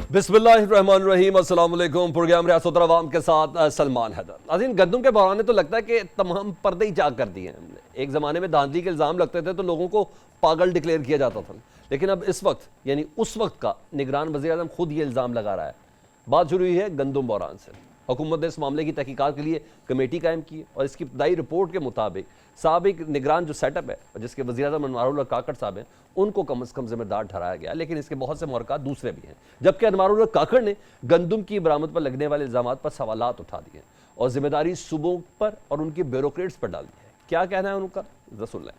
बिस्मिल्लाहिर्रहमानिर्रहीम, अस्सलाम वालेकुम। प्रोग्राम रियासत अवाम के साथ सलमान हैदर। नाज़रीन, गंदम के बहरान ने तो लगता है कि तमाम पर्दे ही चाक कर दिए हैं हमने। एक ज़माने में धांधली के इल्ज़ाम लगते थे तो लोगों को पागल डिक्लेयर किया जाता था, लेकिन अब इस वक्त यानी उस वक्त का निगरान वज़ीर आज़म खुद ये इल्ज़ाम लगा रहा है। बात शुरू हुई है गंदम बहरान से। हुकूमत ने इस मामले की तहकीकात के लिए कमेटी कायम की और इसकी इब्तदाई रिपोर्ट के मुताबिक साबिक निगरान जो सेटअप है, जिसके वज़ीर आज़म अनवारुल्लाह काकड़ साहब हैं, उनको कम अज़ कम जिम्मेदार ठहराया गया। लेकिन इसके बहुत से मुहर्रिकात दूसरे भी हैं। जबकि अनवारुल्लाह काकड़ ने गंदम की बरामद पर लगने वाले इल्ज़ामात पर सवालात उठा दिए और जिम्मेदारी सूबों पर और उनके ब्यूरोक्रेट्स पर डाल दी है। क्या कहना है उनका, ज़रा सुन लें।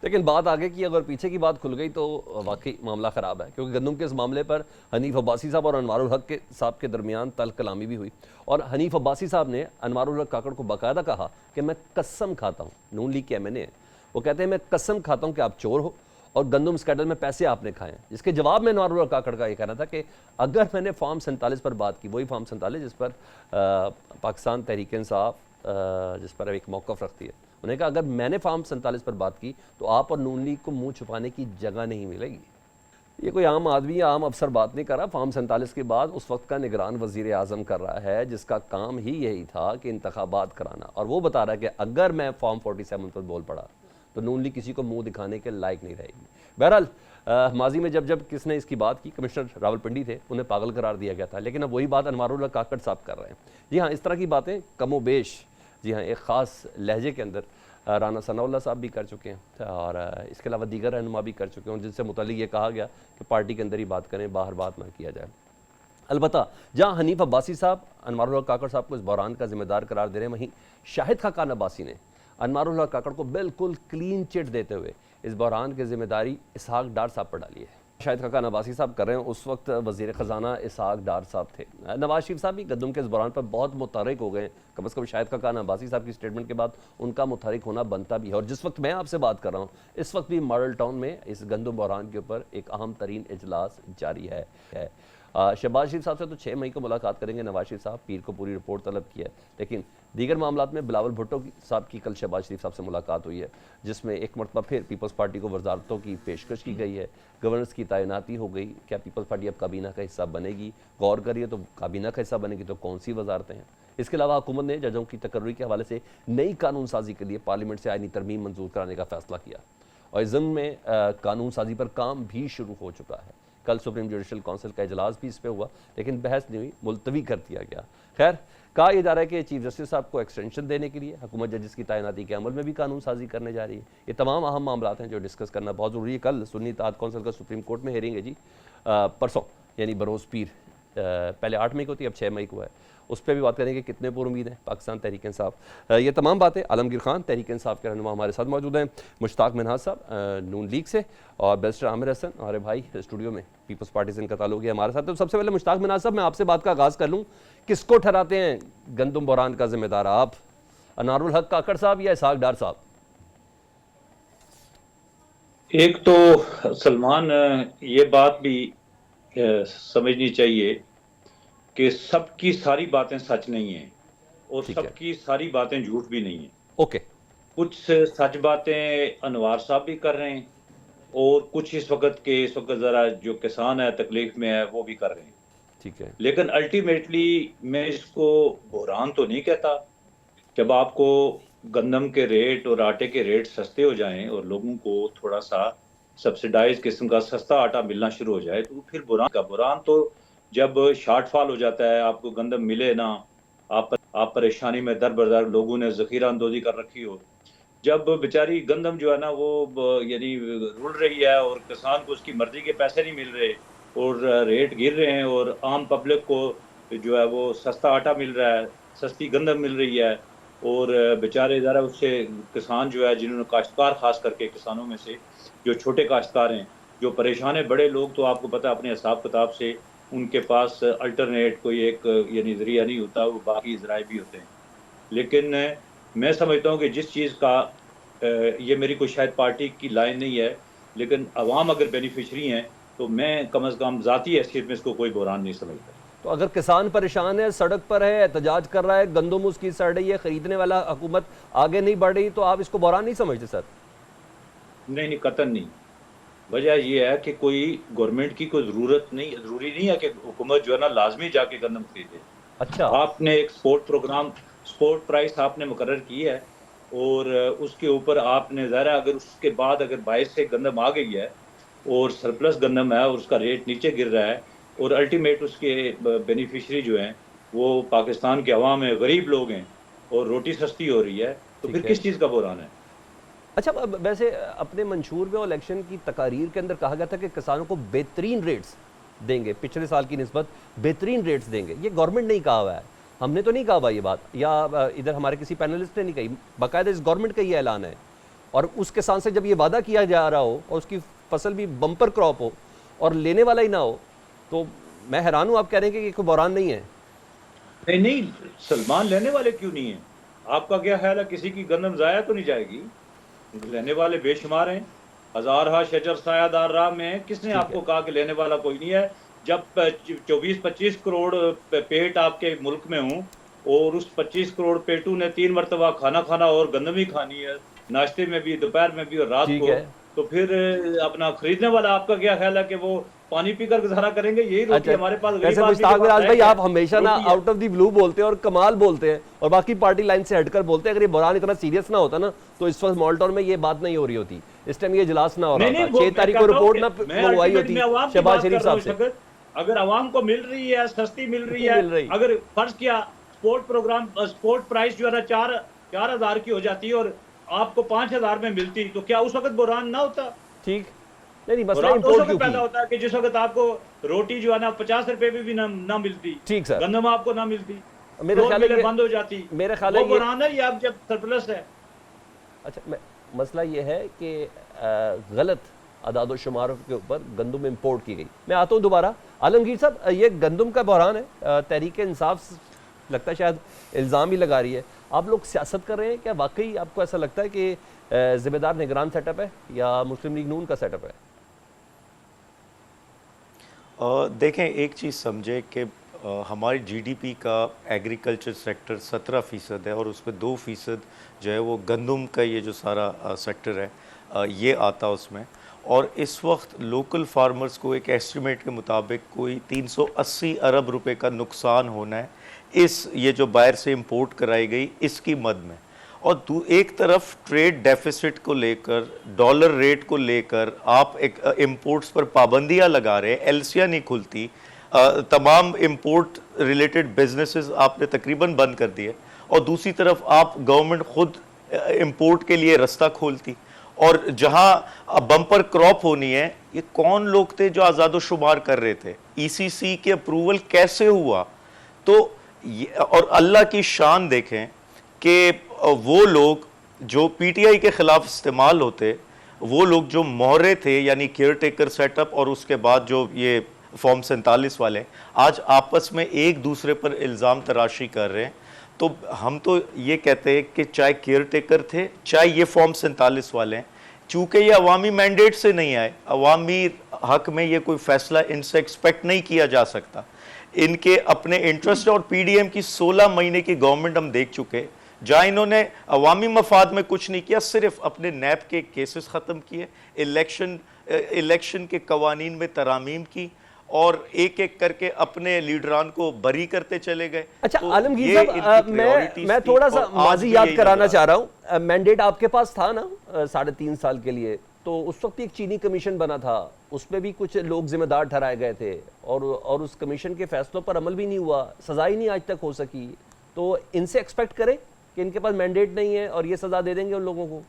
लेकिन बात आगे की अगर पीछे की बात खुल गई तो वाकई मामला ख़राब है, क्योंकि गंदम के इस मामले पर हनीफ अब्बासी साहब और अनवारुल हक के साहब के दरमियान तल कलामी भी हुई और हनीफ अब्बासी साहब ने अनवारुल हक काकड़ को बाकायदा कहा कि मैं कसम खाता हूँ, नून लीग के MNA हैं, वो कहते हैं मैं कसम खाता हूँ कि आप चोर हो और गंदम स्कैंडल में पैसे आपने खाए हैं। जिसके जवाब में अनवारुल हक काकड़ का ये कहना था कि अगर मैंने फॉर्म 47 पर बात की, वही फॉर्म 47 जिस पर पाकिस्तान तहरीक इंसाफ जिस पर एक मौक़िफ़ रखती है, उन्होंने कहा अगर मैंने फॉर्म 47 पर बात की तो आप और नून लीग को मुंह छुपाने की जगह नहीं मिलेगी। ये कोई आम आदमी या आम अफसर बात नहीं कर रहा। फॉर्म 47 के बाद उस वक्त का निगरान वज़ीर आज़म कर रहा है, जिसका काम ही यही था कि इंतखाबात कराना, और वो बता रहा है कि अगर मैं फॉर्म 47 पर बोल पड़ा तो नून लीग किसी को मुँह दिखाने के लायक नहीं रहेगी। बहरहाल माजी में जब जब किसने इसकी बात की, कमिश्नर रावलपिंडी थे, उन्हें पागल करार दिया गया था, लेकिन अब वही बात अनवारुल्लाह काकड़ साहब कर रहे हैं। जी हाँ, इस तरह की बातें कमोबेश, जी हाँ, एक ख़ास लहजे के अंदर राना सनाउल्लाह साहब भी कर चुके हैं और इसके अलावा दीगर रहनुमा भी कर चुके हैं, जिनसे मुतालिक ये कहा गया कि पार्टी के अंदर ही बात करें, बाहर बात ना किया जाए। अलबत्ता जहाँ हनीफ अब्बासी साहब अनवारुल हक काकड़ साहब को इस बहरान का जिम्मेदार करार दे रहे हैं, वहीं शाहिद खाकान अब्बासी ने अनवारुल हक काकड़ को बिल्कुल क्लीन चिट देते हुए इस बहरान की जिम्मेदारी इसहाक डार साहब पर डाली है। शाहिद खाकान अब्बासी साहब कर रहे हैं, उस वक्त वज़ीर ख़जाना इसहाक डार साहब थे। नवाज शरीफ साहब भी गंदम के इस बहरान पर बहुत मुतहरिक हो गए, कम अज़ कम शाहिद खाकान अब्बासी साहब की स्टेटमेंट के बाद उनका मुतहरिक होना बनता भी है। और जिस वक्त मैं आपसे बात कर रहा हूँ, इस वक्त भी मॉडल टाउन में इस गंदम बहरान के ऊपर एक अहम तरीन इजलास जारी है। शहबाज शरीफ साहब से तो 6 मई को मुलाकात करेंगे नवाज शरीफ साहब, पीर को पूरी रिपोर्ट तलब की है, लेकिन दीगर मामलात में बिलावल भुट्टो साहब की कल शहबाज शरीफ साहब से मुलाकात हुई है, जिसमें एक मरतबा फिर पीपल्स पार्टी को वजारतों की पेशकश की गई है, गवर्नर्स की तैनाती हो गई। क्या पीपल्स पार्टी अब काबीना का हिस्सा बनेगी? गौर करिए तो काबीना का हिस्सा बनेगी तो कौन सी वजारतें हैं? इसके अलावा हुकूमत ने जजों की तकर्री के हवाले से नई कानून साजी के लिए पार्लियामेंट से आईनी तरमीम मंजूर कराने का फैसला किया और इस ज़िम्न में कानून साजी पर काम भी शुरू हो चुका है। कल सुप्रीम जुडिशल काउंसिल का इजलास भी इस पर हुआ, लेकिन बहस नहीं हुई, मुलतवी कर दिया गया। खैर, कहा यह जा रहा है कि चीफ जस्टिस साहब को एक्सटेंशन देने के लिए हुकूमत जजेस की तैनाती के अमल में भी कानून साजी करने जा रही है। ये तमाम अहम मामलात हैं जो डिस्कस करना बहुत ज़रूरी है। कल सुन्नी इत्तेहाद कौंसिल का सुप्रीम कोर्ट में हेयरिंग है जी, परसों यानी बरोज़ पीर, पहले 8 मई को थी, अब 6 मई को है। उस पर भी बात करेंगे कितने पुर उम्मीद हैं पाकिस्तान तहरीक इंसाफ। ये तमाम बातें आलमगीर खान तहरीक इंसाफ के रहनुमा हमारे साथ मौजूद हैं, मुश्ताक मिनहाज साहब नून लीग से और बैरिस्टर आमिर हसन हमारे भाई स्टूडियो में पीपल्स पार्टी से इनका ताल्लुक है हमारे साथ। तो सबसे पहले मुश्ताक मिनहाज साहब, मैं आपसे बात का आगाज़ कर लूँ, किसको ठहराते हैं गंदम बहरान का जिम्मेदार, आप अनवारुल हक काकड़ साहब या इसहाक डार साहब? एक तो सलमान, ये बात भी समझनी चाहिए कि सबकी सारी बातें सच नहीं है और सबकी सारी बातें झूठ भी नहीं है। ओके, कुछ सच बातें अनवार साहब भी कर रहे हैं और कुछ इस वक्त जरा जो किसान है तकलीफ में है वो भी कर रहे हैं। ठीक है, लेकिन अल्टीमेटली मैं इसको बहरान तो नहीं कहता। जब आपको गंदम के रेट और आटे के रेट सस्ते हो जाएं और लोगों को थोड़ा सा सब्सिडाइज किस्म का सस्ता आटा मिलना शुरू हो जाए तो फिर बुरान तो जब शॉर्टफॉल हो जाता है, आपको गंदम मिले ना, आप परेशानी में दर बदर, लोगों ने जखीरा अंदोजी कर रखी हो, जब बेचारी गंदम जो है ना वो यानी रुल रही है और किसान को उसकी मर्जी के पैसे नहीं मिल रहे और रेट गिर रहे हैं और आम पब्लिक को जो है वो सस्ता आटा मिल रहा है, सस्ती गंदम मिल रही है और बेचारे ज़रा उससे किसान जो है, जिन्होंने काश्तकार, खास करके किसानों में से जो छोटे काश्तकार हैं, जो परेशान है, बड़े लोग तो आपको पता है अपने हिसाब किताब से उनके पास अल्टरनेट कोई एक यानी ज़रिया नहीं होता, वो बाकी ज़राए भी होते हैं। लेकिन मैं समझता हूँ कि जिस चीज़ का ये मेरी कोई शायद पार्टी की लाइन नहीं है, लेकिन अवाम अगर बेनिफिशरी हैं तो मैं कम अज़ कम ज़ाती हैसियत में इसको कोई बुरान नहीं समझता। तो अगर किसान परेशान है, सड़क पर है, एहतजाज कर रहा है, गंदम उसकी सड़ रही है, खरीदने वाला हुकूमत आगे नहीं बढ़ रही, तो आप इसको बहरान नहीं समझते सर? नहीं, कतन नहीं। वजह यह है कि कोई गवर्नमेंट की कोई जरूरी नहीं है कि हुकूमत जो है ना लाजमी जाके गंदम खरीदे। अच्छा। आपने एक स्पोर्ट प्राइस आपने मुकर्रर की है, और उसके ऊपर आपने ज़ाहिर है, अगर उसके बाद अगर बाइस से गंदम आ गई है और सरप्लस गंदम है और उसका रेट नीचे गिर रहा है, और अल्टीमेट उसके बेनिफिशरी जो हैं वो पाकिस्तान के अवाम है, गरीब लोग हैं, और रोटी सस्ती हो रही है, तो फिर ठीक है। किस चीज़ का बुहरान है? अच्छा, वैसे अपने मंशूर में और इलेक्शन की तकारीर के अंदर कहा गया था कि किसानों को बेहतरीन रेट्स देंगे, पिछले साल की निस्बत बेहतरीन रेट्स देंगे। ये गवर्नमेंट नहीं कहा हुआ है, हमने तो नहीं कहा हुआ ये बात, या इधर हमारे किसी पैनलिस्ट ने नहीं कही, बाकायदा इस गवर्नमेंट का ये ऐलान है। और उस किसान से जब ये वादा किया जा रहा हो और उसकी फसल भी बम्पर क्रॉप हो और लेने वाला ही ना हो, तो मैं हैरान हूँ। आप कह रहे हैं कि ये कोई बहरान नहीं है। नहीं नहीं, सलमान लेने वाले क्यों नहीं है? आपका क्या ख्याल है, किसी की गंदम जाया तो नहीं जाएगी? लेने वाले बेशुमार हैं। हजार हा शजर सायादार राह में किसने ठीक आपको है। कहा कि लेने वाला कोई नहीं है? जब 24-25 करोड़ पेट आपके मुल्क में हों, और उस 25 करोड़ पेटू ने 3 मरतबा खाना खाना और गंदम ही खानी है, नाश्ते में भी, दोपहर में भी और रात ठीक को, है। तो फिर अपना खरीदने वाला आपका क्या ख्याल है कि वो पानी पीकर गुजारा करेंगे? यही रोटी अच्छा, हमारे पास वैसे गरीब आदमी के मुश्ताक पास मिराज है भाई, क्या? आप हमेशा ना रोटी है। आउट ऑफ द ब्लू बोलते हैं और कमाल बोलते हैं और बाकी पार्टी लाइन से हटकर बोलते हैं। अगर ये बहरान इतना सीरियस ना होता ना, तो इस वक्त मॉल्टन में ये बात नहीं हो रही होती, इस टाइम ये इजलास ना हो रहा नहीं नहीं, था, वो 6 मैं तारीख को कहता हूँ रिपोर्ट कि ना मैं मंगवाई अल्टीमेट होती में अवाम की शहबाज बात शरीफ कर रहा साहब हूँ से। शगत। अगर अवाम को मिल रही है, सस्ती मिल रही नहीं है, मिल रही। अगर फर्ज किया स्पोर्ट प्राइस जो है ना 4,000 की हो जाती है और आपको 5,000 में मिलती, तो क्या उस वक्त बुरहान ना होता? ठीक। नहीं नहीं, मसला बुरहान तो उस इंपोर्ट वक्त क्यों पैदा की। होता है कि जिस वक्त आपको रोटी जो है ना 50 रुपए में भी ना मिलती, ठीक सर। गंदम आपको ना मिलती, मेरा फ्लोर ख्याल है मिलें ये, बंद हो जाती। मेरा ख्याल वो है ये, बुरहान है, ये अब जब सरप्लस है। अच्छा, मसला ये है कि गलत अदाद शुमार के ऊपर गंदम इंपोर्ट की गई। मैं आता हूँ दोबारा। आलमगीर साहब, ये गंदम का बहरान है, तहरीक इंसाफ लगता है शायद इल्ज़ाम ही लगा रही है। आप लोग सियासत कर रहे हैं क्या? वाकई आपको ऐसा लगता है कि ज़िम्मेदार निगरान सेटअप है या मुस्लिम लीग नून का सेटअप है? देखें, एक चीज़ समझे कि हमारी जीडीपी का एग्रीकल्चर सेक्टर 17% है और उसमें 2% जो है वो गंदम का ये जो सारा सेक्टर है ये आता उसमें। और इस वक्त लोकल फार्मर्स को एक एस्टिमेट के मुताबिक कोई 380 अरब रुपए का नुकसान होना है इस ये जो बाहर से इंपोर्ट कराई गई इसकी मद में। और एक तरफ ट्रेड डेफिसिट को लेकर, डॉलर रेट को लेकर आप एक इंपोर्ट्स पर पाबंदियां लगा रहे हैं, एलसियां नहीं खुलती, तमाम इंपोर्ट रिलेटेड बिजनेसेस आपने तकरीबन बंद कर दिए, और दूसरी तरफ आप गवर्नमेंट खुद इंपोर्ट के लिए रास्ता खोलती। और जहां बम्पर क्रॉप होनी है, ये कौन लोग थे जो आज़ादो शुमार कर रहे थे? ईसीसी के अप्रूवल कैसे हुआ? तो और अल्लाह की शान देखें कि वो लोग जो पीटीआई के खिलाफ इस्तेमाल होते, वो लोग जो मोहरे थे यानी केयर टेकर सेटअप, और उसके बाद जो ये फॉर्म 47 वाले आज आपस में एक दूसरे पर इल्ज़ाम तराशी कर रहे हैं। तो हम तो ये कहते हैं कि चाहे केयर टेकर थे, चाहे ये फॉर्म 47 वाले हैं, चूंकि ये अवामी मैंडेट से नहीं आए, अवामी हक में ये कोई फैसला इनसे एक्सपेक्ट नहीं किया जा सकता। इनके अपने इंटरेस्ट और पीडीएम की 16 महीने की गवर्नमेंट हम देख चुके, जहां इन्होंने अवामी मफाद में कुछ नहीं किया, सिर्फ अपने नैब के केसेस ख़त्म किए, इलेक्शन के कवानीन में तरामीम की, और एक एक करके अपने लीडरान को बरी करते चले गए। अच्छा तो आलमगीर ये साहब, इनकी priorities मैं थी थोड़ा सा और आज माजी भी याद यही कराना नजर चाह रहा हूँ। मैंडेट आपके पास था ना 3.5 साल के लिए, तो उस वक्त एक चीनी कमीशन बना था, उसमें भी कुछ लोग जिम्मेदार ठहराए गए थे, और उस कमीशन के फैसलों पर अमल भी नहीं हुआ, सजा ही नहीं आज तक हो सकी। तो इनसे एक्सपेक्ट करें कि इनके पास मैंडेट नहीं है और ये सजा दे देंगे उन लोगों को?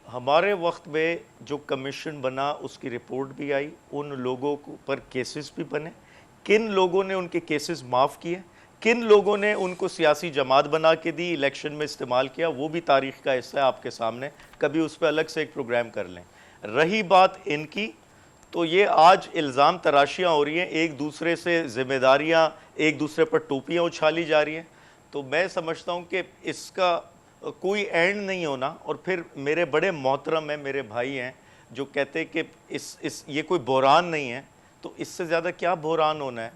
हमारे वक्त में जो कमीशन बना उसकी रिपोर्ट भी आई, उन लोगों पर केसेस भी बने, किन लोगों ने उनके केसेस माफ़ किए, किन लोगों ने उनको सियासी जमात बना के दी, इलेक्शन में इस्तेमाल किया, वो भी तारीख़ का हिस्सा है आपके सामने, कभी उस पर अलग से एक प्रोग्राम कर लें। रही बात इनकी, तो ये आज इल्ज़ाम तराशियाँ हो रही हैं, एक दूसरे से जिम्मेदारियाँ, एक दूसरे पर टोपियाँ उछाली जा रही हैं। तो मैं समझता हूँ कि इसका कोई एंड नहीं होना। और फिर मेरे बड़े मोहतरम हैं, मेरे भाई हैं जो कहते हैं कि ये कोई बहरान नहीं है, तो इससे ज़्यादा क्या बहरान होना है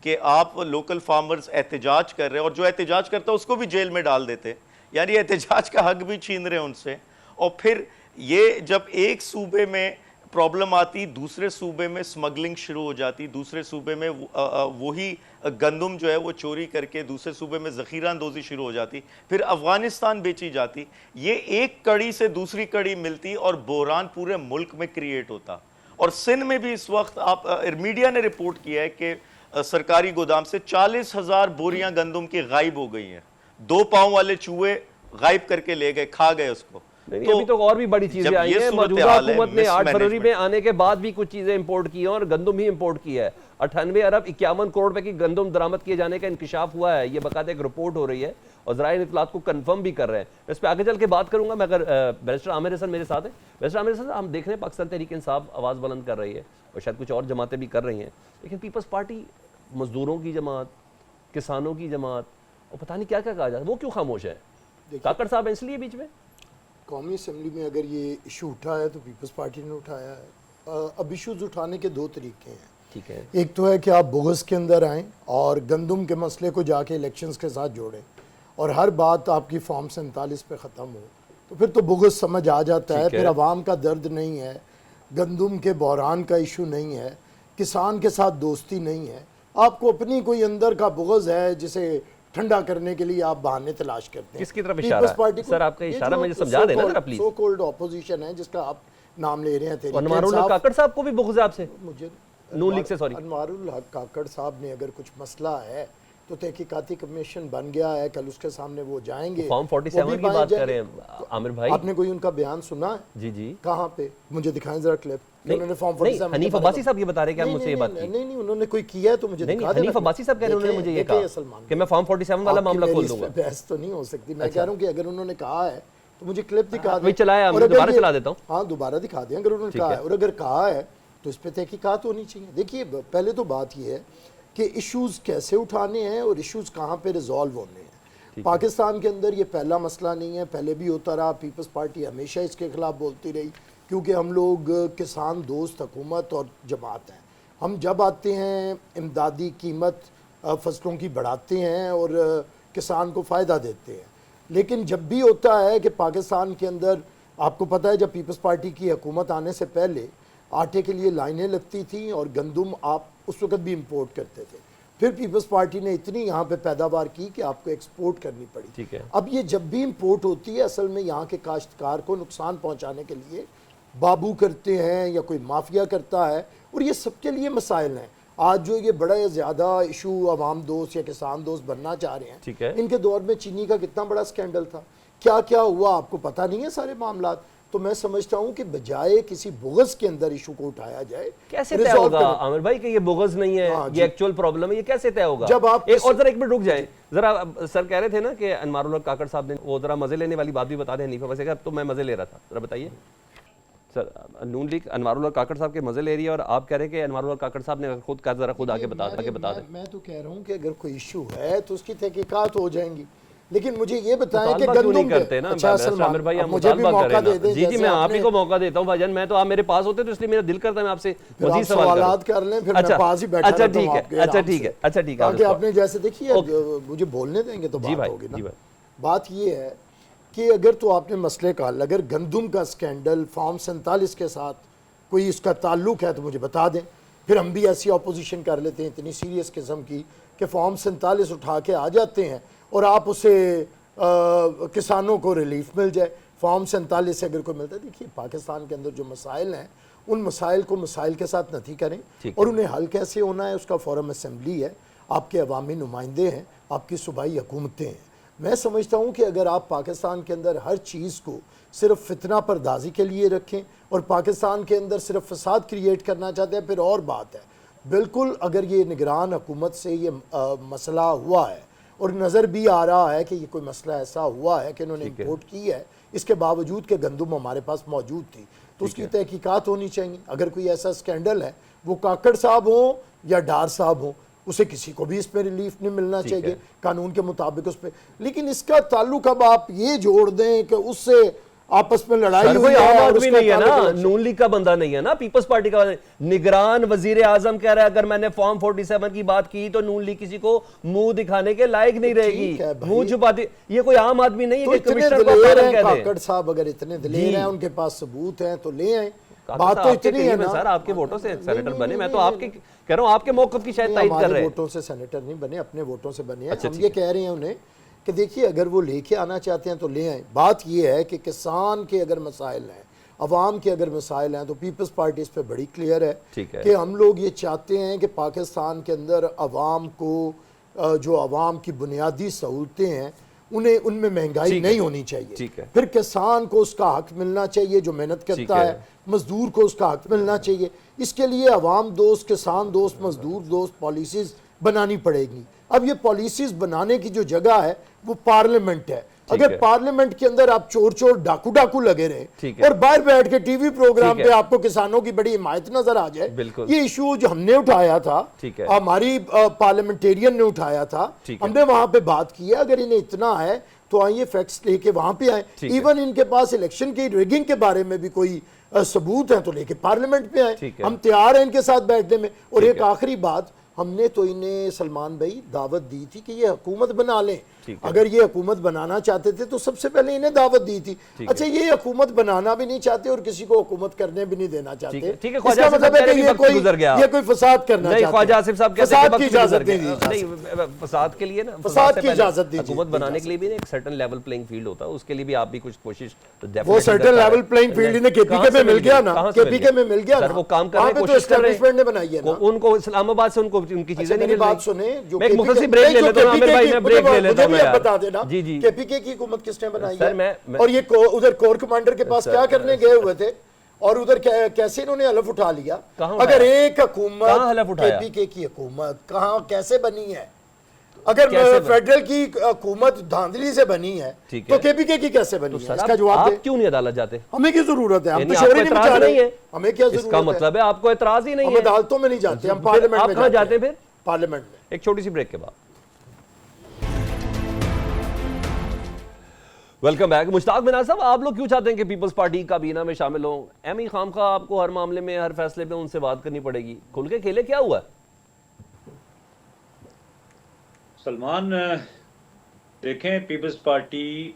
कि आप लोकल फार्मर्स एहतजाज कर रहे हैं और जो एहतजाज करता है उसको भी जेल में डाल देते हैं, यानी एहतजाज का हक भी छीन रहे हैं उनसे। और फिर ये जब एक सूबे में प्रॉब्लम आती, दूसरे सूबे में स्मगलिंग शुरू हो जाती, दूसरे सूबे में वही गंदम जो है वो चोरी करके दूसरे सूबे में ज़ख़ीरा अंदोज़ी शुरू हो जाती, फिर अफ़गानिस्तान बेची जाती। ये एक कड़ी से दूसरी कड़ी मिलती और बहरान पूरे मुल्क में क्रिएट होता। और सिंध में भी इस वक्त आप मीडिया ने रिपोर्ट किया है कि सरकारी गोदाम से 40,000 बोरियां गंदम की गायब हो गई हैं। 2 पाँव वाले चूहे गायब करके ले गए, खा गए उसको। नहीं, अभी तो और भी बड़ी चीजें आई हैं। मौजूदा हुकूमत ने 8 फरवरी में आने के बाद भी कुछ चीजें इंपोर्ट की हैं और गंदम ही इंपोर्ट की है। 98 अरब 51 करोड़ रुपए की गंदम दरामद किए जाने का इंकशाफ हुआ है। ये बाकायदा एक रिपोर्ट हो रही है और ज़राए इत्तलात को कंफर्म भी कर रहे हैं। मैं इस पर आगे चल के बात करूंगा। मैं अगर बैरिस्टर आमिर हसन मेरे साथ है। बैरिस्टर आमिर हसन, हम देख रहे हैं पाकिस्तान तहरीक इंसाफ आवाज़ बुलंद कर रही है और शायद कुछ और जमातें भी कर रही हैं, लेकिन पीपल्स पार्टी, मजदूरों की जमात, किसानों की जमात और पता नहीं क्या क्या कहा जाता है, वो क्यों खामोश है? काकड़ साहब इसलिए बीच में कौमी असम्बली में अगर ये इशू उठा है तो पीपल्स पार्टी ने उठाया है। अब इशूज़ उठाने के 2 तरीके हैं। ठीक है, एक तो है कि आप बोगस के अंदर आएँ और गंदम के मसले को जाके इलेक्शंस के साथ जोड़ें और हर बात आपकी फॉर्म 47 पे ख़त्म हो, तो फिर तो बोगस समझ आ जाता है। फिर आवाम का दर्द नहीं है, गंदम के बहरान का इशू नहीं है, किसान के साथ दोस्ती नहीं है, आपको अपनी कोई अंदर का बुग़्ज़ है जिसे ठंडा करने के लिए आप बहाने तलाश करते हैं। किसकी तरफ इशारा है? सर आपका इशारा मुझे समझा देना जरा प्लीज। सो कॉल्ड ऑपोजिशन है जिसका आप नाम ले रहे हैं, अनवारुल हक काकड़ साहब को भी बुग़्ज़ है आपसे? मुझे नून लीग से, सॉरी, अनवारुल हक काकड़ साहब ने अगर कुछ मसला है तो तहकीकाती कमीशन बन गया है, कल उसके सामने वो जाएंगे। फॉर्म 47 की बात कर रहे हैं आमिर भाई। आपने कोई उनका बयान सुना है? जी जी, कहाँ पे? मुझे दिखाएं जरा क्लिप। उन्होंने फॉर्म 47 हनीफ अब्बासी साहब ये बता रहे हैं कि मुझसे ये बात की नहीं, उन्होंने कोई किया है तो मुझे दिखा देना। हनीफ अब्बासी साहब कह रहे हैं, उन्होंने मुझे ये कहा कि मैं फॉर्म 47 वाला मामला खोल दूंगा। बहस तो नहीं हो सकती। मैं कह रहा हूँ कि अगर उन्होंने कहा है तो मुझे क्लिप दिखा दें। चलाया, दोबारा चला देता हूँ। हाँ, दोबारा दिखा दें अगर उन्होंने कहा है, और अगर कहा है तो इस पर तहकीकात होनी चाहिए। देखिए, पहले तो बात यह है कि इश्यूज़ कैसे उठाने हैं और इश्यूज़ कहाँ पे रिजॉल्व होने हैं। पाकिस्तान के अंदर ये पहला मसला नहीं है, पहले भी होता रहा। पीपल्स पार्टी हमेशा इसके खिलाफ बोलती रही क्योंकि हम लोग किसान दोस्त हुकूमत और जमात हैं। हम जब आते हैं इमदादी कीमत फसलों की बढ़ाते हैं और किसान को फ़ायदा देते हैं, लेकिन जब भी होता है कि पाकिस्तान के अंदर, आपको पता है जब पीपल्स पार्टी की हुकूमत आने से पहले आटे के लिए लाइनें लगती थी और गंदम आप उस वक्त भी इंपोर्ट करते थे। फिर पीपल्स पार्टी ने इतनी यहाँ पे पैदावार की कि आपको एक्सपोर्ट करनी पड़ी। ठीक है। अब ये जब भी इंपोर्ट होती है, असल में यहाँ के काश्तकार को नुकसान पहुँचाने के लिए बाबू करते हैं या कोई माफिया करता है, और ये सबके लिए मसाइल हैं। आज जो ये बड़ा या ज़्यादा इशू अवाम दोस्त या किसान दोस्त बनना चाह रहे हैं, ठीक है, इनके दौर में चीनी का कितना बड़ा स्कैंडल था, क्या क्या हुआ आपको पता नहीं है सारे मामला। तो मैं समझता हूं कि बजाय किसी बुग़्ज़ के अंदर इशू को उठाया जाए, कैसे तय होगा आमिर भाई कि ये बुग़्ज़ नहीं है, ये एक्चुअल प्रॉब्लम है, ये कैसे तय होगा? जब आप एक और जरा एक मिनट रुक जाए जरा। सर कह रहे थे ना कि अनवारुल हक काकड़ साहब ने वो जरा मजे लेने वाली बात भी बता दें। हनीफा वैसे तो मैं मजे ले रहा था, जरा बताइए सर। नून लीग अनवारुल हक काकड़ साहब के मजे ले रही है और आप कह रहे हैं कि अनवारुल हक काकड़ साहब ने खुद कहा, जरा खुद आके बता दें। मैं तो कह रहा हूँ कि अगर कोई इशू है तो उसकी तहकीकात हो जाएंगी, लेकिन मुझे ये बताएं कि गंदम करते ना। अच्छा आमिर भाई, हम मुझे भी मौका दे दें। जी जी, मैं आप ही को मौका देता हूँ भाईजान। मैं तो आप मेरे पास होते तो इसलिए मेरा दिल करता है मैं आपसे मजीद सवाल कर लें, फिर मैं पास ही बैठा। अच्छा ठीक है, अच्छा ठीक है, अच्छा ठीक है। ताकि आपने जैसे देखिए, मुझे बोलने देंगे तो बात होगी ना। बात ये है कि अगर तो आपने मसले का हल, अगर गंदम का स्कैंडल फॉर्म 47 के साथ कोई इसका ताल्लुक है तो मुझे बता दें, फिर हम भी ऐसी अपोजिशन कर लेते हैं इतनी सीरियस किस्म की कि फॉर्म 47 उठा के आ जाते हैं और आप उसे किसानों को रिलीफ मिल जाए। फॉर्म 47 से अगर कोई मिलता है, देखिए पाकिस्तान के अंदर जो मसाइल हैं उन मसाइल को मसाइल के साथ नहीं करें और उन्हें हल कैसे होना है उसका फोरम असम्बली है, आपके अवामी नुमाइंदे हैं, आपकी सूबाई हुकूमतें हैं। मैं समझता हूँ कि अगर आप पाकिस्तान के अंदर हर चीज़ को सिर्फ फितना परदाजी के लिए रखें और पाकिस्तान के अंदर सिर्फ फसाद क्रिएट करना चाहते हैं, फिर और बात है। बिल्कुल अगर ये निगरान हुकूमत से ये मसला हुआ है और नज़र भी आ रहा है कि ये कोई मसला ऐसा हुआ है कि इन्होंने इंपोर्ट की है, इसके बावजूद कि गंदम हमारे पास मौजूद थी, तो उसकी तहकीकात होनी चाहिए। अगर कोई ऐसा स्कैंडल है, वो काकड़ साहब हो या डार साहब हो, उसे किसी को भी इसमें रिलीफ नहीं मिलना चाहिए कानून के मुताबिक उस पर। लेकिन इसका ताल्लुक अब आप ये जोड़ दें कि उससे आपस में लड़ाई सर हुई कोई है आम और आदमी उसका नहीं है ना, ताल्लुक नून लीग का बंदा नहीं है ना, पीपल्स पार्टी का निगरान वजीर आजम कह रहा है अगर मैंने फॉर्म 47 की बात की तो नून लीग किसी को मुंह दिखाने के लायक नहीं रहेगी, ठीक है भाई। मुंह छुपाती। ये कोई आम आदमी नहीं है तो कि इतने कमिश्नर को दिलेर पागल हैं कह दें। काकड़ साहब, अगर इतने दिलेर हैं, उनके पास सबूत हैं तो ले आए। काकड़ बात साहब, तो आपके इतनी कहीं है में ना। सर आपके वोटों से सेनेटर नहीं, बने, मैं तो नहीं, आपके कह रहा हूं आपके मौकफ की शायद तायद कर हमारे रहे हैं। वोटों से सेनेटर नहीं बने, अपने वोटों से बने हैं। अच्छा, हम ठीक ये है। कह रहे हैं उन्हें कि देखिए अगर वो लेके आना चाहते हैं तो ले आए। बात ये है कि किसान के अगर मसाइल हैं, अवाम के अगर मसाइल हैं, तो पीपल्स पार्टी इस पर बड़ी क्लियर है ठीक है। कि हम लोग ये चाहते हैं कि पाकिस्तान के अंदर अवाम को जो अवाम की बुनियादी सहूलतें हैं उन्हें उनमें महंगाई ठीक है। नहीं होनी चाहिए। ठीक है। फिर किसान को उसका हक मिलना चाहिए जो मेहनत ठीक करता है। है, मजदूर को उसका हक मिलना चाहिए। इसके लिए अवाम दोस्त, किसान दोस्त, मजदूर दोस्त पॉलिसीज बनानी पड़ेगी। अब ये पॉलिसीज बनाने की जो जगह है वो पार्लियामेंट है। अगर है। पार्लियामेंट के अंदर आप चोर चोर डाकू डाकू लगे ठीक रहे है। और बाहर बैठ के टीवी प्रोग्राम ठीक है। पे आपको किसानों की बड़ी हिमायत नजर आ जाए, बिल्कुल। ये इशू जो हमने उठाया था, ठीक है। हमारी पार्लियामेंटेरियन ने उठाया था, ठीक है। हमने वहां पे बात की है। अगर इन्हें इतना है तो आइए फैक्ट्स लेके वहां पे आए। ठीक है। इवन इनके पास इलेक्शन की रिगिंग के बारे में भी कोई सबूत है तो लेके पार्लियामेंट में आए। ठीक है। हम तैयार हैं इनके साथ बैठने में। और ठीक एक है। आखिरी बात, हमने तो इन्हें सलमान भाई दावत दी थी कि ये हुकूमत बना लें। ठीक है। अगर ये हुकूमत बनाना चाहते थे तो सबसे पहले इन्हें दावत दी थी। ठीक अच्छा, ये हुकूमत बनाना भी नहीं चाहते और किसी को हुकूमत करने भी नहीं देना चाहते। ठीक है। ठीक है, इसका ख्वाजा आसिफ मतलब साहब है कह कि रहे हैं कि वक्त गुजर गया। ये कोई फसाद करना नहीं, चाहते ख्वाजा आसिफ साहब कहते हैं फसाद कि की वक्त गुजर इजाजत गया। नहीं दी। नहीं, फसाद के लिए ना, फसाद से की पहले इजाजत दीजिए। हुकूमत बनाने के लिए भी ना एक सर्टेन लेवल प्लेइंग फील्ड होता है, उसके लिए भी आप भी कुछ कोशिश तो वो definitely सर्टेन करता लेवल है। प्लेइंग फील्ड इन्हें कहाँ केपीके से में मिल गया ना, कहाँ से मिल केपीके में मिल गया सर, ना। वो काम करने वहाँ की पे तो कोशिश कर रहे एस्टेब्लिशमेंट ने बनाई है हैं। ना। उनको इस्लामाबाद से उनको उनकी चीजें नहीं मेरी मिल बात रही। सुने, जो मैं एक KPK मुखतसर ब्रेक ले लेता हूँ आमिर भाई, मैं ब्रेक ले लेता हूँ मुझे भी यार। आप बता देना जी जी। केपीके की हुकूमत किसने बनाई सर, है? मैं- और ये उधर कोर कमांडर के पास क्या करने गए हुए थे और उधर कैसे इन्होंने हलफ उठा लिया? कहाँ अगर उठाया? एक हुकूमत, कहाँ हलफ उठाया? केपीके की हुकूमत कहाँ कैसे बनी है? अगर कैसे फेडरल की हुकूमत धांधली से बनी है ठीक तो है। केपीके की कैसे बनी है? सर, इसका जवाब आप दे। क्यों नहीं अदालत जाते? हमें क्या जरूरत है? हम यानी तो आपको शोर ही नहीं एतराज मचा नहीं रहे। है? हमें क्या जरूरत इसका है? मतलब है आपको एतराज ही नहीं हम है। अदालतों में नहीं जाते, हम फिर पार्लियामेंट आप में कहाँ जाते हैं फिर? पार्लियामेंट में। एक छोटी सी ब्रेक के बाद वेलकम बैक। मुश्ताक मिनार साहब, आप लोग क्यों चाहते हैं कि पीपल्स पार्टी काबीना में शामिल हो? एम खाम का आपको हर मामले में, हर फैसले में उनसे बात करनी पड़ेगी। खुल के खेले, क्या हुआ? सलमान, देखें, पीपल्स पार्टी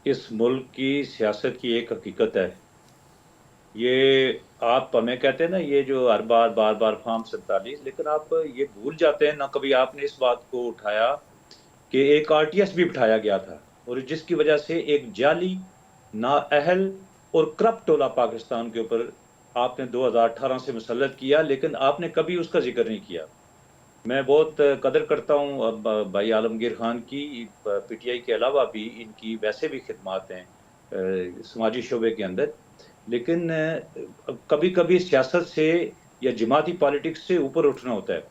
इस मुल्क की सियासत की एक हकीकत है। ये आप हमें कहते हैं ना, ये जो हर बार बार फॉर्म 47, लेकिन आप ये भूल जाते हैं ना, कभी आपने इस बात को उठाया कि एक RTS भी बिठाया गया था और जिसकी वजह से एक जाली, नाअहल और करप्ट टोला पाकिस्तान के ऊपर आपने 2018 से मुसल्लत किया, लेकिन आपने कभी उसका जिक्र नहीं किया। मैं बहुत कदर करता हूँ अब भाई आलमगीर खान की, PTI के अलावा भी इनकी वैसे भी खिदमात हैं समाजी शोबे के अंदर, लेकिन कभी कभी सियासत से या जमाती पॉलिटिक्स से ऊपर उठना होता है।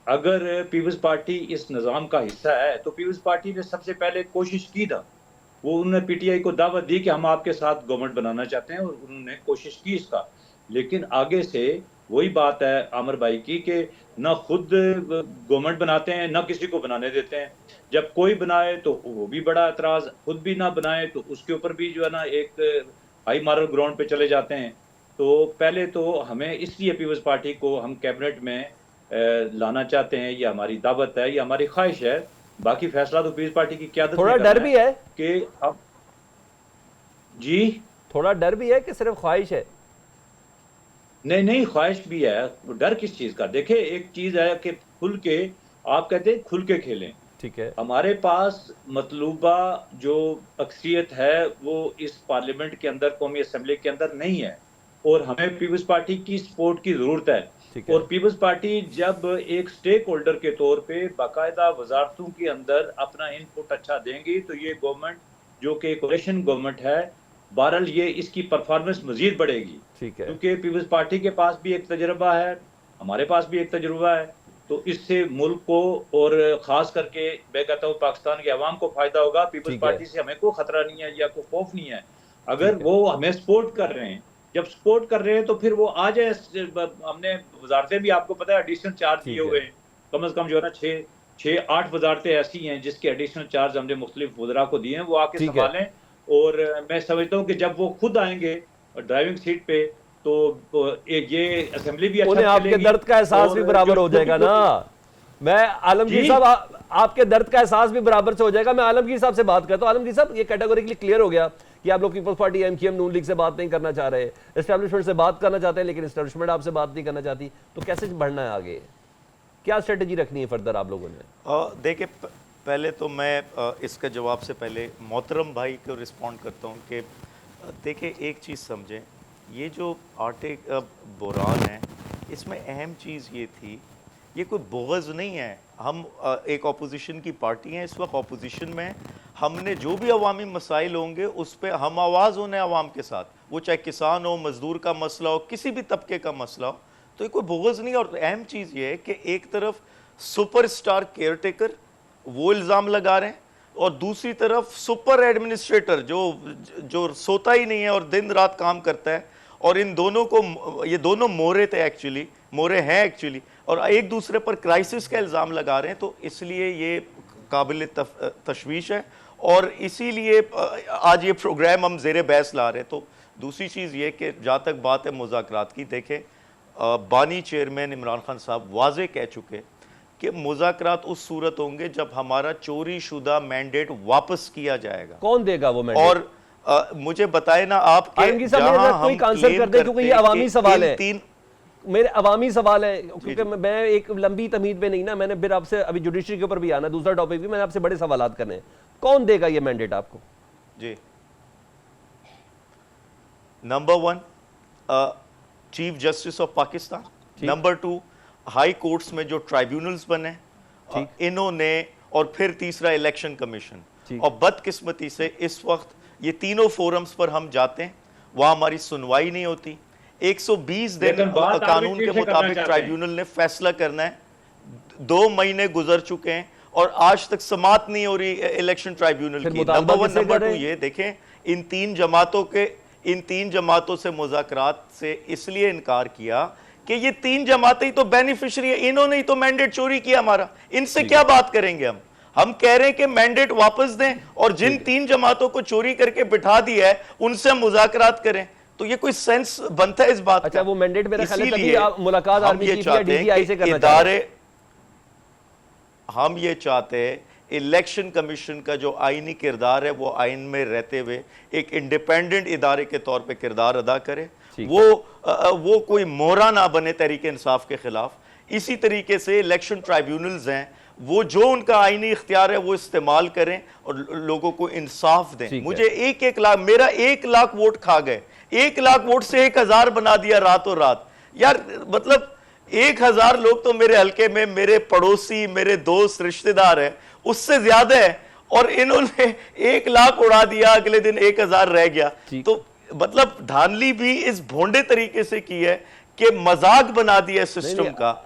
अगर पीपल्स पार्टी इस निज़ाम का हिस्सा है तो पीपल्स पार्टी ने सबसे पहले कोशिश की था, वो उन्होंने PTI को दावत दी कि हम आपके साथ गवर्नमेंट बनाना चाहते हैं और उन्होंने कोशिश की इसका। लेकिन आगे से वही बात है आमिर भाई की कि ना खुद गवर्नमेंट बनाते हैं ना किसी को बनाने देते हैं। जब कोई बनाए तो वो भी बड़ा एतराज़, खुद भी ना बनाए तो उसके ऊपर भी जो है ना एक हाई मॉरल ग्राउंड पे चले जाते हैं। तो पहले तो हमें इसलिए पीपल्स पार्टी को हम कैबिनेट में लाना चाहते हैं, ये हमारी दावत है, ये हमारी ख्वाहिश है। बाकी फैसला तो पीपल्स पार्टी की क्यादत थोड़ा ने डर करना भी है कि अब जी थोड़ा डर भी है कि सिर्फ ख्वाहिश है? नहीं, ख्वाहिश भी है। डर किस चीज़ का? देखिए, एक चीज़ है कि खुल के, आप कहते हैं खुल के खेलें। ठीक है। हमारे पास मतलूबा जो अक्सरियत है वो इस पार्लियामेंट के अंदर, कौमी असम्बली के अंदर नहीं है और हमें पीपल्स पार्टी की सपोर्ट की ज़रूरत है। ठीक है। और पीपल्स पार्टी जब एक स्टेक होल्डर के तौर पे बाकायदा वजारतों के अंदर अपना इनपुट अच्छा देंगी तो ये गवर्नमेंट, जो कि कोalition गवर्नमेंट है, बहरहाल ये इसकी परफॉर्मेंस मजीद बढ़ेगी। ठीक है। क्योंकि पीपल्स पार्टी के पास भी एक तजुर्बा है, हमारे पास भी एक तजुर्बा है, तो इससे मुल्क को और ख़ास करके मैं कहता हूँ पाकिस्तान के अवाम को फ़ायदा होगा। पीपल्स ठीक है। पार्टी से हमें कोई ख़तरा नहीं है या कोई खौफ नहीं है। अगर ठीक है। वो हमें सपोर्ट कर रहे हैं, जब सपोर्ट कर रहे हैं तो फिर वो आ जाए। हमने वजारतें भी आपको पता है एडिशनल चार्ज दिए हुए हैं, कम अज़ कम जो है ना 6-8 वजारतें ऐसी हैं जिसके एडिशनल चार्ज हमने मुख्तलिफ वज़रा को दिए हैं, वो आके ठीक है। संभालें और मैं समझता हूँ कि जब वो खुद आएंगे ड्राइविंग सीट पे तो ये असेंबली भी अच्छा उन्हें आपके चलेगी दर्द का एहसास और भी बराबर जो हो जाएगा ना। मैं आलमगीर जी। साहब आपके दर्द का एहसास भी बराबर से हो जाएगा। मैं आलमगीर साहब से बात करता हूं। आलमगीर साहब, ये कैटेगोरिकली क्लियर हो गया कि आप लोग पीपल्स पार्टी, एमक्यूएम, नून लीग से बात नहीं करना चाह रहे, एस्टैब्लिशमेंट से बात करना चाहते हैं, लेकिन एस्टैब्लिशमेंट आपसे बात नहीं करना चाहती, तो कैसे बढ़ना है आगे? क्या स्ट्रेटेजी रखनी है फर्दर आप लोगों ने? देखिए, पहले तो मैं इसका जवाब से पहले मोहतरम भाई को रिस्पॉन्ड करता हूँ कि देखिए, एक चीज़ समझें, ये जो आटे का बुरान है, इसमें अहम चीज़ ये थी, ये कोई बोगज़ नहीं है। हम एक अपोजिशन की पार्टी हैं, इस वक्त अपोजिशन में हमने जो भी अवामी मसाइल होंगे उस पर हम आवाज़ होने अवाम के साथ, वो चाहे किसान हो, मजदूर का मसला हो, किसी भी तबके का मसला हो, तो ये कोई बोगज़ नहीं है। और अहम चीज़ ये है कि एक तरफ सुपरस्टार केयर टेकर वो इल्ज़ाम लगा रहे हैं और दूसरी तरफ सुपर एडमिनिस्ट्रेटर जो सोता ही नहीं है और दिन रात काम करता है, और इन दोनों को, ये दोनों मोहरे थे एक्चुअली, मोहरे हैं एक्चुअली, और एक दूसरे पर क्राइसिस का इल्ज़ाम लगा रहे हैं। तो इसलिए ये काबिल तशवीश है और इसीलिए आज ये प्रोग्राम हम ज़ेरे बहस ला रहे हैं। तो दूसरी चीज़ ये कि जहाँ तक बात है मुज़ाकरात की, देखें, बानी चेयरमैन इमरान खान साहब वाज़े कह चुके कि मुज़ाकरात उस सूरत होंगे जब हमारा चोरी शुदा मैंडेट वापस किया जाएगा। कौन देगा वो मैंडेट? और मुझे बताए ना आप कि जहां हम आंसर कर दे, क्योंकि ये अवामी सवाल है, मेरे अवामी सवाल है, क्योंकि मैं एक लंबी तमीद में नहीं ना, मैंने फिर आपसे अभी जुडिशरी के ऊपर भी आना, दूसरा टॉपिक भी मैंने आपसे बड़े सवालात करने हैं। कौन देगा ये मैंडेट आपको? जी, number 1 chief justice of Pakistan, number 2 high courts में जो ट्राइब्यूनल्स बने इन्होंने, और फिर तीसरा इलेक्शन कमीशन। और बदकिस्मती से इस वक्त ये तीनों फोरम्स पर हम जाते हैं, वहां हमारी सुनवाई नहीं होती। 120 दिन कानून के मुताबिक ट्राइब्यूनल ने फैसला करना है, 2 महीने गुजर चुके हैं और आज तक समात नहीं हो रही इलेक्शन ट्राइब्यूनल की। नंबर 1। नंबर 2 ये देखें, इन तीन जमातों से मुज़ाकरात से इसलिए इनकार किया कि ये 3 जमातें ही तो बेनिफिशियरी है, इन्होंने ही तो मैंडेट चोरी किया हमारा, इनसे क्या बात करेंगे हम कह रहे हैं कि मैंडेट वापस दें और जिन 3 जमातों को चोरी करके बिठा दिया है उनसे मुज़ाकरात करें। तो ये कोई सेंस बनता है इस बात अच्छा, का? वो मैंडेट मेरा ख्याल है तभी आप मुलाकात आर्मी चीफ या डीजीआई से करना चाहते हैं। हम ये चाहते हैं इलेक्शन कमीशन का जो आईनी किरदार है वो आइन में रहते हुए एक इंडिपेंडेंट इदारे के तौर पे किरदार अदा करे, वो कोई मोहरा ना बने तहरीक इंसाफ के खिलाफ। इसी तरीके से इलेक्शन ट्राइब्यूनल्स हैं, वो जो उनका आईनी इख्तियार है वो इस्तेमाल करें और लोगों को इंसाफ दें। मुझे 1 लाख, मेरा 1 लाख वोट खा गए, 1 लाख वोट से 1000 बना दिया रातों रात। यार मतलब 1000 लोग तो मेरे हल्के में मेरे पड़ोसी, मेरे दोस्त, रिश्तेदार हैं, उससे ज्यादा है, और इन्होंने 1 लाख उड़ा दिया, अगले दिन 1000 रह गया। तो मतलब धांधली भी इस भोंडे तरीके से की है कि मजाक बना दिया सिस्टम का।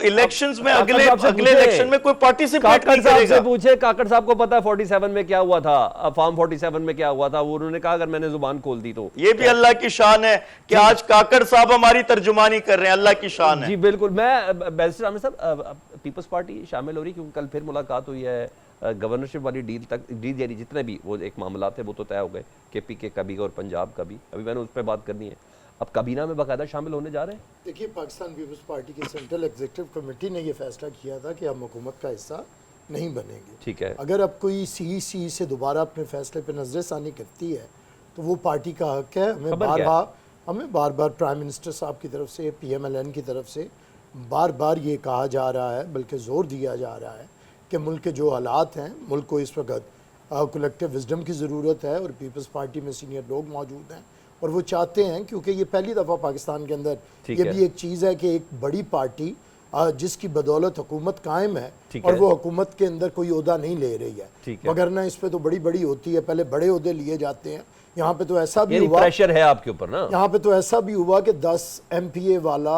इलेक्शंस में अगले इलेक्शन में कोई पार्टिसिपेट नहीं करेगा। पूछे काकड़ साहब को पता है 47 में क्या हुआ था, फॉर्म 47 में क्या हुआ था? वो उन्होंने कहा अगर मैंने जुबान खोल दी तो। ये भी अल्लाह की शान है कि आज काकड़ साहब हमारी तर्जुमानी कर रहे हैं, अल्लाह की शान है। जी बिल्कुल। मैं बैरिस्टर आमिर साहब, पीपल्स पार्टी शामिल हो रही, क्योंकि कल फिर मुलाकात हुई है, गवर्नरशिप वाली डील यानी जितने भी वो एक मामला थे वो तो तय हो गए, केपीके का भी और पंजाब का भी, अभी मैंने उस पर बात करनी है। अब काबीना में बाकायदा शामिल होने जा रहे हैं। देखिए, पाकिस्तान पीपल्स पार्टी की सेंट्रल एग्जीक्यूटिव कमेटी ने ये फैसला किया था कि हम हुकूमत का हिस्सा नहीं बनेंगे। ठीक है। अगर अब कोई सी से दोबारा अपने फैसले पर नजरसानी करती है तो वो पार्टी का हक है। हमें बार बार प्राइम मिनिस्टर साहब की तरफ से, PMLN की तरफ से बार बार ये कहा जा रहा है, बल्कि ज़ोर दिया जा रहा है कि मुल्क के जो हालात हैं, मुल्क को इस वक्त कलेक्टिव विजडम की ज़रूरत है, और पीपल्स पार्टी में सीनियर लोग मौजूद हैं और वो चाहते हैं, क्योंकि ये पहली दफ़ा पाकिस्तान के अंदर ये भी एक चीज़ है कि एक बड़ी पार्टी जिसकी बदौलत हुकूमत कायम है और वो हुकूमत के अंदर कोई ओहदा नहीं ले रही है, मगर ना इस पे तो बड़ी होती है, पहले बड़े ओहदे लिए जाते हैं। यहाँ पे तो ऐसा भी हुआ, प्रेशर है आपके ऊपर ना, यहाँ पे तो ऐसा भी हुआ कि 10 MPA वाला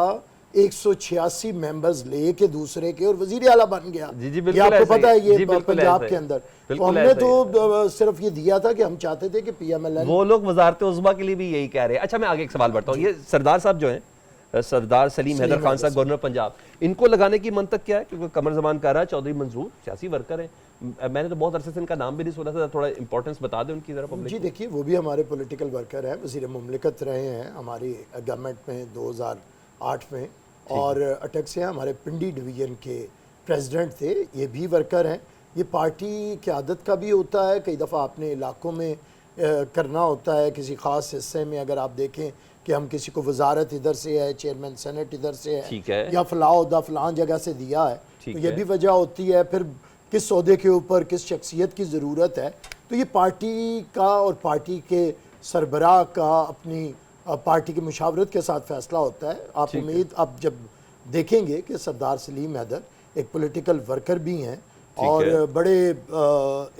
186 मेंबर्स लेके दूसरे के और वजीर आला बन गया। ये आपको पता है, ये पंजाब के अंदर। तो हमने तो सिर्फ ये दिया था कि हम चाहते थे कि PMLN, वो लोग वजारत उज़्मा के लिए भी यही कह रहे हैं। अच्छा, मैं आगे एक सवाल बढ़ता हूँ। ये सरदार साहब जो हैं, सरदार सलीम हैदर खान साहब गवर्नर पंजाब, इनको लगाने की मंतक क्या है? क्योंकि कमर जमान कह रहा है चौधरी मंजूर सियासी वर्कर हैं, मैंने तो बहुत अरसे से इनका नाम भी नहीं सुना था, थोड़ा इंपॉर्टेंस बता दें उनकी जरा पब्लिक। जी देखिए, वो भी हमारे पॉलिटिकल वर्कर हैं, वज़ीर मुमलिकत रहे हैं हमारी गवर्नमेंट में 2008 में, और अटक से हमारे पिंडी डिवीज़न के प्रेसिडेंट थे, ये भी वर्कर हैं। ये पार्टी क़यादत का भी होता है, कई दफ़ा अपने इलाकों में करना होता है, किसी ख़ास हिस्से में अगर आप देखें कि हम किसी को वजारत इधर से है, चेयरमैन सेनेट इधर से है, या फ़लाँ फ़लाँ जगह से दिया है, तो ये भी वजह होती है। फिर किस सौदे के ऊपर किस शख्सियत की ज़रूरत है, तो ये पार्टी का और पार्टी के सरबराह का अपनी पार्टी की मुशावरत के साथ फ़ैसला होता है। आप जब देखेंगे कि सरदार सलीम हैदर एक पॉलिटिकल वर्कर भी हैं और बड़े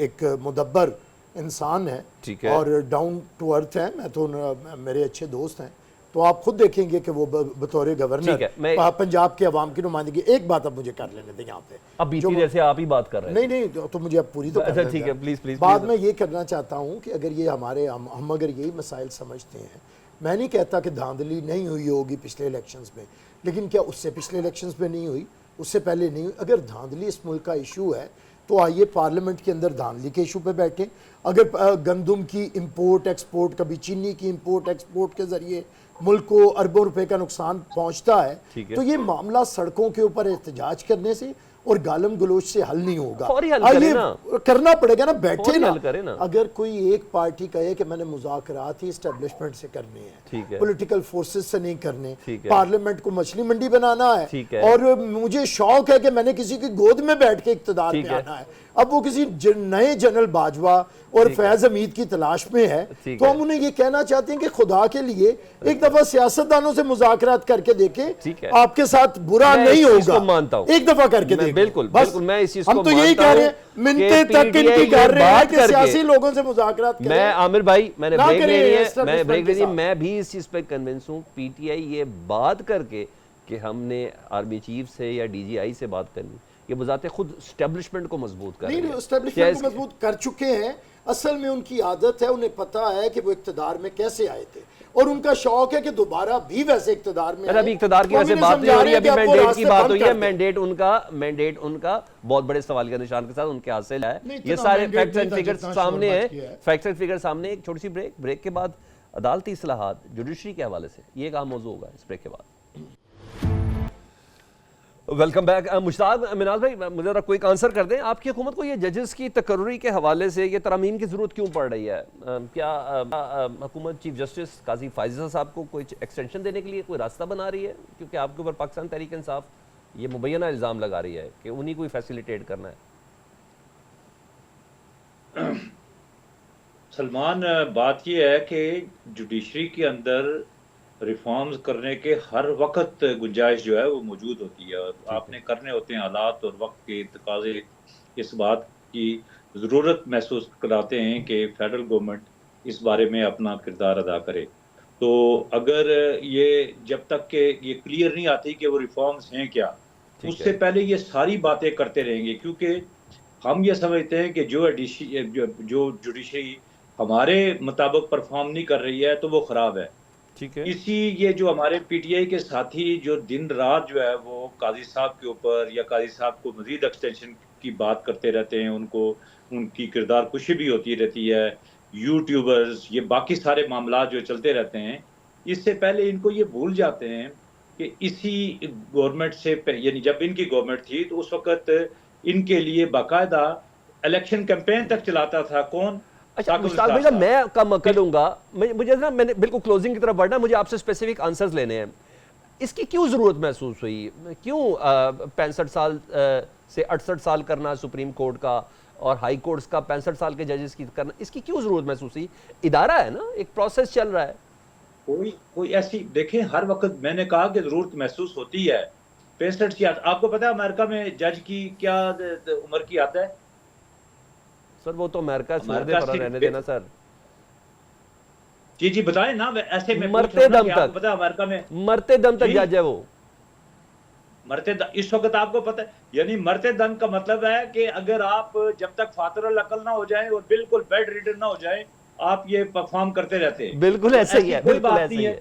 एक मुदब्बर इंसान है और डाउन टू अर्थ है। मैं तो मेरे अच्छे दोस्त हैं, तो आप खुद देखेंगे कि वो बतौर गवर्नर पंजाब के अवाम की नुमाइंदगी। एक बात अब मुझे कर लेने दें यहाँ पे, अब बीती जैसे आप ही बात कर रहे हैं। नहीं तो मुझे अब पूरी तो अच्छा ठीक है, प्लीज बाद में ये करना चाहता हूँ कि अगर ये हम अगर यही मसाइल समझते हैं, मैं नहीं कहता कि धांधली नहीं हुई होगी पिछले इलेक्शंस में, लेकिन क्या उससे पिछले इलेक्शंस में नहीं हुई, उससे पहले नहीं हुई? अगर धांधली इस मुल्क का इशू है तो आइए पार्लियामेंट के अंदर धांधली के इशू पे बैठें। अगर गंदम की इंपोर्ट एक्सपोर्ट, कभी चीनी की इंपोर्ट एक्सपोर्ट के जरिए मुल्क को अरबों रुपए का नुकसान पहुंचता है, तो ये मामला सड़कों के ऊपर एहतजाज करने से और गालम गलोच से हल नहीं होगा, आइए करना पड़ेगा ना, बैठे ना। अगर कोई एक पार्टी कहे कि मैंने मुज़ाकरात ही एस्टेब्लिशमेंट से करने हैं, पॉलिटिकल फोर्सेस से नहीं करने, पार्लियामेंट को मछली मंडी बनाना है और मुझे शौक है कि मैंने किसी की गोद में बैठ के इक़्तिदार में आना है, अब वो किसी नए जनरल बाजवा और फैज हमीद की तलाश में है, तो हम उन्हें ये कहना चाहते हैं कि खुदा के लिए एक दफा सियासतदानों से मुज़ाकरात करके देखें, आपके साथ बुरा नहीं होगा, एक दफा करके देखें। बिल्कुल बिल्कुल, मैं इस चीज को हम तो यही कह रहे हैं, मिनटें तक इनकी कर रहे हैं कि सियासी लोगों से मुज़ाकरात करें। मैं आमिर भाई, मैंने ब्रेक लेनी है, मैं भी इस चीज पे कन्विंस हूं, पीटीआई ये बात करके कि हमने आर्मी चीफ से या डीजीआई से बात करनी, ये बजाते खुद एस्टेब्लिशमेंट को मजबूत कर रहे हैं। एस्टेब्लिशमेंट को मजबूत कर चुके हैं, असल में उनकी आदत है, उन्हें पता है कि वो इक़्तिदार में कैसे आए थे और उनका शौक है कि दोबारा भी वैसे इक़्तिदार में। अभी इक़्तिदार की वैसे बात नहीं हो रही है, अभी मैंडेट की बात हुई है। मैंडेट उनका बहुत बड़े सवाल के निशान के साथ उनके हासिल है। ये सारे फैक्ट्स एंड फिगर्स सामने हैं, फैक्ट्स एंड फिगर्स सामने। एक छोटी सी ब्रेक के बाद अदालती इस्लाहात जुडिशरी के हवाले से ये एक अहम मौजू होगा इस ब्रेक के बाद। Welcome back. मुश्ताक मिनाज भाई, मुझे जरा क्विक आंसर कर दें, आपकी हुकूमत को ये जजेस की तकर्री के हवाले से ये तरमीम की ज़रूरत क्यों पड़ रही है? क्या हुकूमत चीफ जस्टिस काजी फायज़ साहब को कोई एक्सटेंशन देने के लिए कोई रास्ता बना रही है? क्योंकि आपके ऊपर पाकिस्तान तहरीक इंसाफ ये मुबैना इल्ज़ाम लगा रही है कि उन्हीं को ही फैसिलिटेट करना है। सलमान, बात यह है कि जुडिशरी के अंदर रिफॉर्म्स करने के हर वक्त गुंजाइश जो है वो मौजूद होती है, और आपने करने होते हैं हालात और वक्त के तकाजे इस बात की ज़रूरत महसूस कराते हैं कि फेडरल गवर्नमेंट इस बारे में अपना किरदार अदा करे। तो अगर ये जब तक के ये क्लियर नहीं आती कि वो रिफॉर्म्स हैं क्या, उससे पहले ये सारी बातें करते रहेंगे, क्योंकि हम ये समझते हैं कि जो जुडिशरी हमारे मुताबिक परफॉर्म नहीं कर रही है तो वो ख़राब है। ठीक है, इसी ये जो हमारे पीटीआई के साथी जो दिन रात जो है वो काजी साहब के ऊपर या काजी साहब को मजीद एक्सटेंशन की बात करते रहते हैं, उनको उनकी किरदार कुशी भी होती रहती है, यूट्यूबर्स, ये बाकी सारे मामला जो चलते रहते हैं, इससे पहले इनको ये भूल जाते हैं कि इसी गवर्नमेंट से, यानी जब इनकी गवर्नमेंट थी तो उस वक्त इनके लिए बाकायदा इलेक्शन कैंपेन तक चलाता था कौन? अच्छा मुश्ताक भाई, मैं कम करूंगा, मुझे ना, मैंने बिल्कुल क्लोजिंग की तरफ बढ़ना, मुझे आपसे स्पेसिफिक आंसर्स लेने हैं। इसकी क्यों ज़रूरत महसूस हुई? क्यों 65 साल से 68 साल करना सुप्रीम कोर्ट का और हाई कोर्ट्स का 65 साल के जजेस की करना, इसकी क्यों ज़रूरत महसूस हुई? इदारा है ना, एक प्रोसेस चल रहा है। कोई ऐसी देखें, हर वक्त मैंने कहा कि ज़रूरत महसूस होती है। 65 की आपको पता है अमेरिका में जज की क्या उम्र की आता है? सर वो तो अमेरिका रहने देना सर। जी बताएं ना, ऐसे में मरते दम तक पता है अमेरिका में मरते दम तक जज है वो। इस वक्त आपको पता है, यानी मरते दम का मतलब है कि अगर आप जब तक फातुर अकल ना हो जाए और बिल्कुल बेड रीडर ना हो जाए, आप ये परफॉर्म करते रहते हैं। बिल्कुल ऐसा ही है, बिल्कुल ऐसा ही है।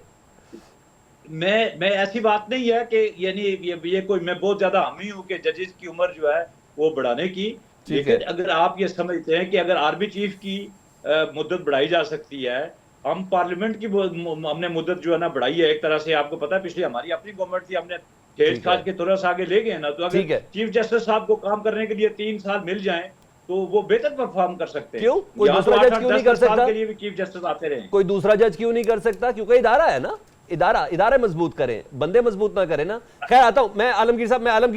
मैं ऐसी बात नहीं है कि यानी ये कोई मैं बहुत ज्यादा हामी हूँ कि जजेस की उम्र जो है वो बढ़ाने की। लेकिन अगर आप ये समझते हैं कि अगर आर्मी चीफ की मुद्दत बढ़ाई जा सकती है, हम पार्लियामेंट की हमने मुद्दत जो है ना बढ़ाई है एक तरह से, आपको पता है पिछली हमारी अपनी गवर्नमेंट थी, हमने ठेस खास के थोड़ा सा आगे ले गए ना। तो अगर चीफ जस्टिस साहब को काम करने के लिए 3 साल मिल जाएं तो वो बेहतर परफॉर्म कर सकते हैं। क्यों कोई दूसरा जज क्यों नहीं कर सकता? के लिए भी चीफ जस्टिस आते रहे, कोई दूसरा जज क्यों नहीं कर सकता? क्योंकि इदारा है ना, इदारा मजबूत करें, बंदे मजबूत ना करें ना। खैर आता हूं मैं आलमगीर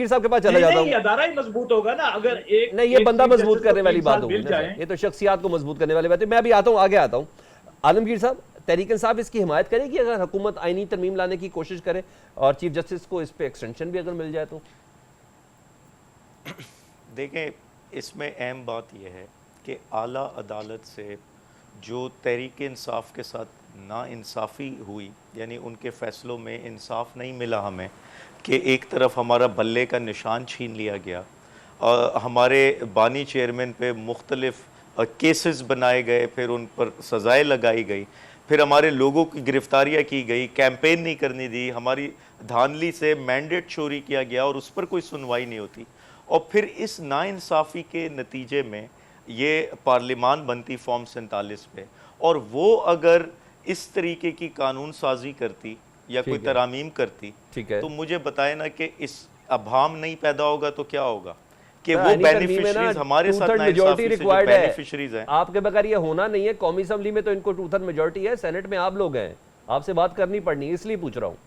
साहब के पास चला जाता हूं। इदारा ही मजबूत होगा ना अगर एक नहीं, ये बंदा मजबूत करने वाली बात होगी, ये तो शख्सियात को मजबूत करने वाली बात है। मैं अभी आता हूं, आगे आता हूं। आलमगीर साहब, तहरीक इंसाफ इसकी हिमायत करेगी अगर हुकूमत आईनी तरमीम लाने की कोशिश करे और चीफ जस्टिस को इस पे एक्सटेंशन भी अगर मिल जाए तो? देखें, इसमें अहम बात यह है कि आला अदालत से जो तहरीक इंसाफ के साथ नाइंसाफ़ी हुई, यानी उनके फ़ैसलों में इंसाफ नहीं मिला हमें, कि एक तरफ हमारा बल्ले का निशान छीन लिया गया और हमारे बानी चेयरमैन पे मुख्तलिफ़ केसेस बनाए गए, फिर उन पर सज़ाएँ लगाई गई, फिर हमारे लोगों की गिरफ्तारियाँ की गई, कैंपेन नहीं करने दी, हमारी धांधली से मैंडेट चोरी किया गया और उस पर कोई सुनवाई नहीं होती। और फिर इस नाइंसाफ़ी के नतीजे में ये पार्लिमान बनती फॉर्म 47 पे, और वो अगर इस तरीके की कानून साजी करती या कोई तरामीम करती, तो मुझे बताए ना कि इस अभाम नहीं पैदा होगा तो क्या होगा कि वो बेनिफिशरीज हमारे साथ मेजॉरिटी रिक्वायर्ड है, बेनिफिशरीज हैं। आपके बगैर ये होना नहीं है। कौमी असेंबली में तो इनको 2/3 मेजॉरिटी है, सेनेट में आप लोग हैं, आपसे बात करनी पड़नी, इसलिए पूछ रहा हूँ।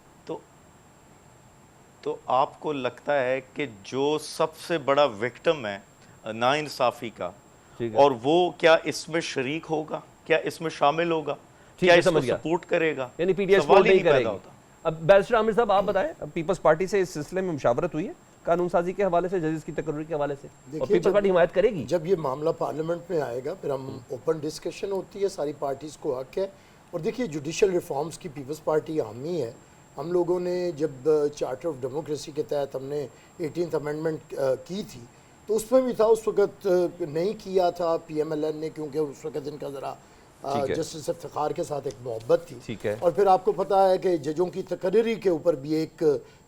तो आपको लगता है कि जो सबसे बड़ा विक्टिम है नाइंसाफ़ी का, और वो क्या इसमें शरीक होगा, क्या इसमें शामिल होगा, क्या इसको सपोर्ट करेगा? यानी पीडीएस सपोर्ट नहीं करेगी। अब बैरिस्टर आमिर साहब आप बताएं, पीपल्स पार्टी से इस सिलसिले में मुशावरत हुई है कानून साजी के हवाले से, जजेस की तकर्री के हवाले से, और पीपल्स पार्टी हिमायत करेगी? जब ये मामला पार्लियामेंट में आएगा फिर हम ओपन डिस्कशन होती है, सारी पार्टीज को हक है। और देखिए जुडिशल रिफॉर्म्स की पीपल्स पार्टी हामी है। हम लोगों ने जब चार्टर ऑफ डेमोक्रेसी के तहत हमने 18th अमेंडमेंट की थी तो उसमें भी था, उस वक्त नहीं किया था PMLN ने, क्योंकि उस वक्त इनका ज़रा जस्टिस इफ्तिखार के साथ एक मोहब्बत थी। और फिर आपको पता है कि जजों की तकर्री के ऊपर भी एक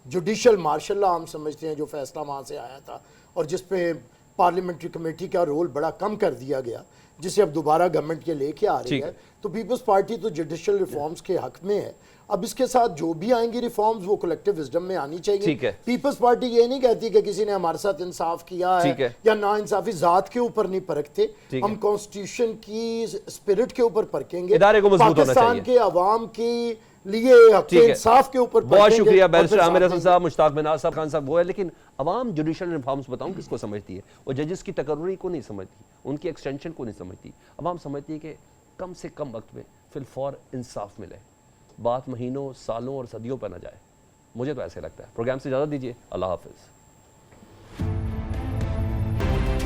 जुडिशल मार्शल लॉ हम समझते हैं जो फैसला वहाँ से आया था, और जिस पे पार्लियामेंट्री कमेटी का रोल बड़ा कम कर दिया गया, जिसे अब दोबारा गवर्नमेंट के लेके आ रही है। तो पीपल्स पार्टी तो जुडिशल रिफॉर्म्स के हक में है। अब इसके साथ जो भी आएंगी रिफॉर्म्स वो कलेक्टिव विजडम में आनी चाहिए। पीपल्स पार्टी ये नहीं कहती कि किसी ने हमारे साथ इंसाफ किया है या ना इंसाफी, जात के ऊपर नहीं परखते, हम कॉन्स्टिट्यूशन की स्पिरिट के ऊपर परखेंगे, पाकिस्तान के अवाम की लिए इंसाफ के ऊपर। बहुत शुक्रिया बैरिस्टर आमिर हसन साहब, मुश्ताक बिन आसफ खान साहब। वो है, लेकिन अवाम जुडिशल रिफॉर्म्स बताऊं किसको समझती है? वो जजेस की तकर्री को नहीं समझती, उनकी एक्सटेंशन को नहीं समझती। अवाम समझती है कि कम से कम वक्त में फिलफौर इंसाफ मिले, बात महीनों, सालों और सदियों पर न जाए। मुझे तो ऐसे लगता है। प्रोग्राम से इजाज़त दीजिए, अल्लाह हाफिज़।